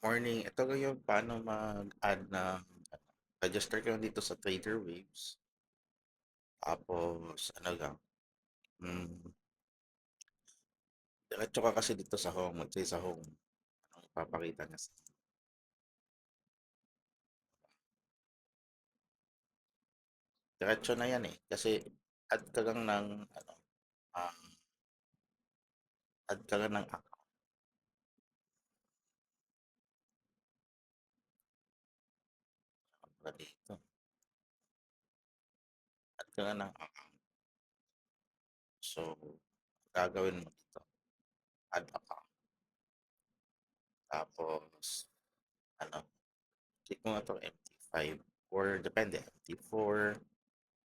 Morning, ito ngayon paano mag-add ng register ka lang dito sa Trader Waves. Tapos ano lang, mm, diretso ka kasi dito sa home, sa home. Anong ipapakita niya sa diretso na yan eh. Kasi add ka lang ng um, add ka lang ng account para dito. Add ka lang ng account. So, gagawin mo dito, add account. Tapos, ano, click mo nga itong MT5 or depende, MT4,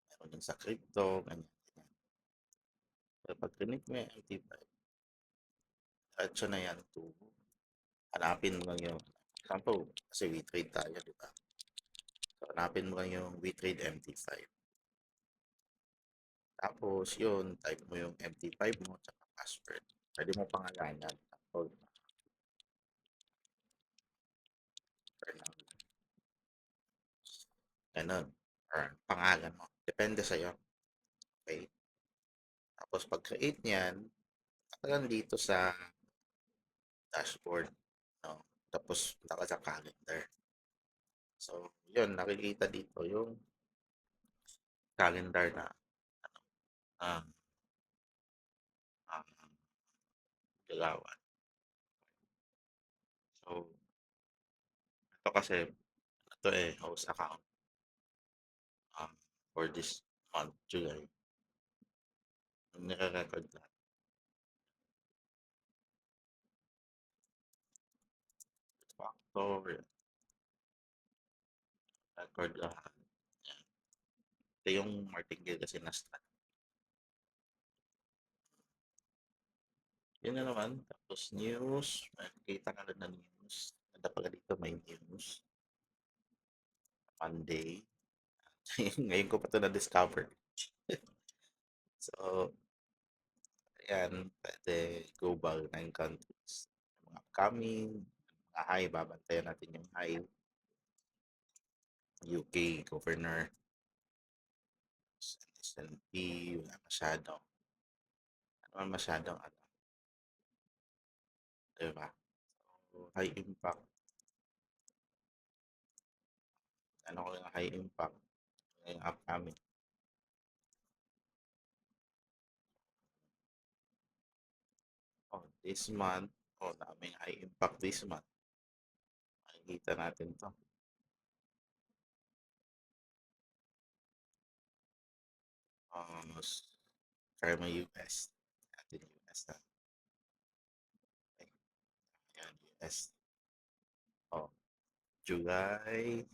meron din sa crypto, ganyan, ganyan. So, pag click mo yung MT5, diretso na yan to hanapin mo lang yung example, kasi we trade tayo, di ba? So, hanapin mo lang yung we trade MT5. Tapos, yun, type mo yung MT5 mo, tsaka password. Pwede mo pangalanan. Tapos, Fernando. Ganun. Or pangalan mo. Depende sa'yo. Okay? Tapos, pag-create niyan, tagal dito sa dashboard. No? Tapos, punta ka sa calendar. So, yun, nakikita dito yung calendar na um, um, galawan. So, ito kasi, ito host account um, for this month, July. Yung nire-record na factor, record lahat. Yan. Ito yung martingale kasi na start. Yun na naman. Tapos news. Makikita ka lang na news. Ganda pala dito may news. Monday. Ngayon ko pa ito na-discover. So, ayan. Pwede global 9 countries. Mga upcoming, mga high. Babantayan natin yung high. UK, governor. S&P, wala masyadong. Ano naman masyadong ano. Diba? So, high impact. Ano ko yung high impact. Yung upcoming. Oh, this month. Oh, daming high impact this month. Makikita natin to. Try mo US. Natin US na. Okay. Ayan, US. Oh, July.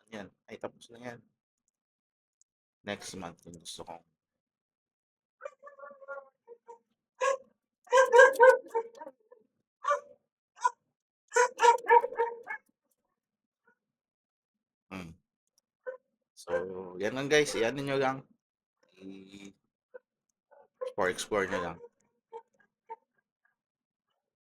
Yan. Ay, tapos na yan. Next month yung gusto kong. Hmm. So, yan lang guys. Yan nyo lang. I- explore nyo lang.